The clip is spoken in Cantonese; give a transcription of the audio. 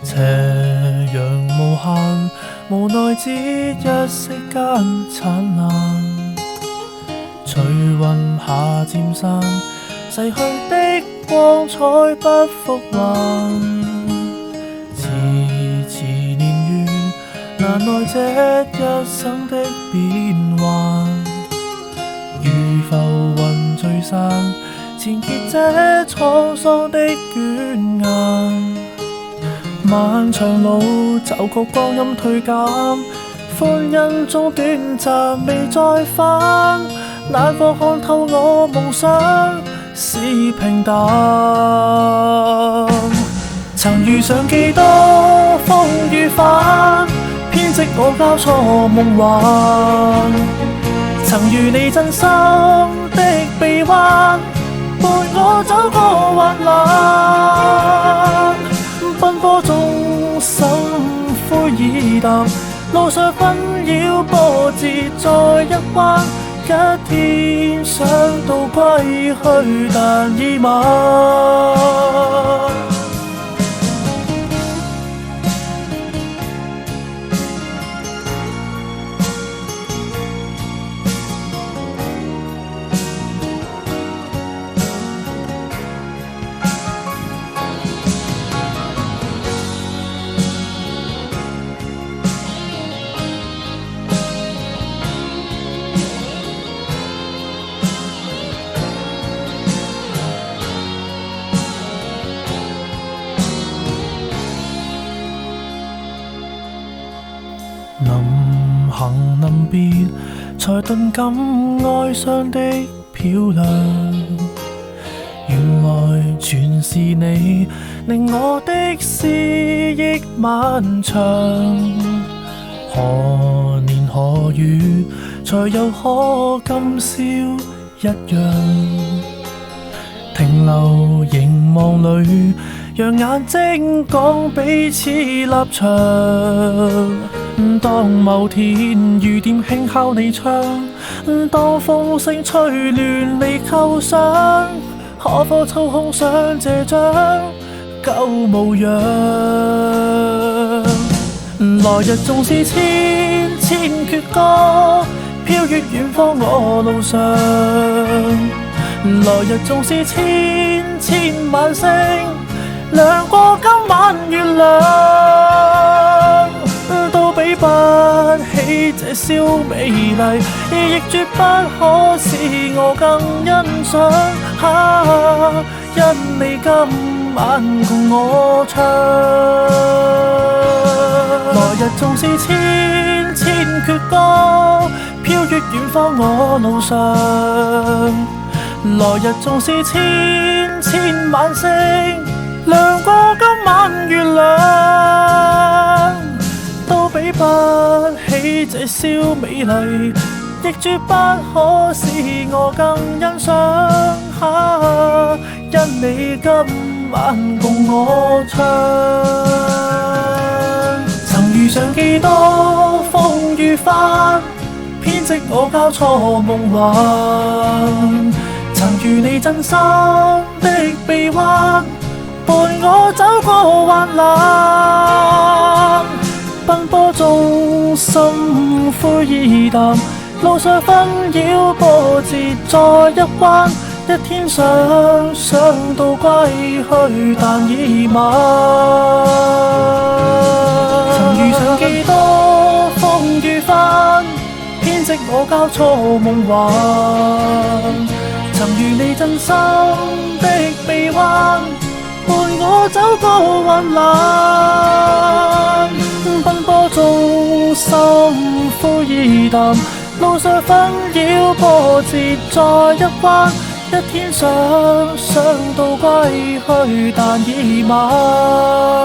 斜陽無限，無奈只一息間燦爛。隨雲霞漸散，逝去的光彩不復還。遲遲年月，難耐這一生的變幻。如浮雲聚散，纏結這滄桑的倦顏。漫長路走過光陰退減，歡欣中短暫未再返。難否看透我夢想是平淡？曾遇上幾多風雨翻，編織我交錯夢幻。曾遇你真心的臂彎，伴我走過患難。奔波中心灰意淡，路上紛擾波折再一彎。一天想到歸去，但已晚。臨行臨別，才頓感哀傷的漂亮。原來全是你，令我的思憶漫長。何年何月，才又可今宵一樣？停留凝望裏，讓眼睛講彼此立場。當某天雨點輕敲你窗，當風聲吹亂你構想，可否抽空想這張舊模樣？來日縱是千千闕歌，飄越遠方我路上。來日縱是千千晚星，亮過今晚月亮。都比不起這宵美麗，亦絕不可使我更欣賞。因你今晚共我唱。來日縱是千千闕歌，飄越遠方我路上。來日縱是千千晚星，亮過今晚月亮。都比不起這宵美麗，亦絕不可使我更欣賞。因你今晚共我唱。曾遇上幾多風雨翻，編織我交錯夢幻。曾遇你真心的臂彎，伴我走過患難。奔波中心灰意淡，路上紛擾波折再一彎。一天想到歸去，但已晚。曾遇上幾多風雨翻，編織我交錯夢幻。曾遇你真心的臂彎，伴我走過患難。奔波中心灰意淡，路上紛擾波折再一彎。一天想到歸去，但已晚。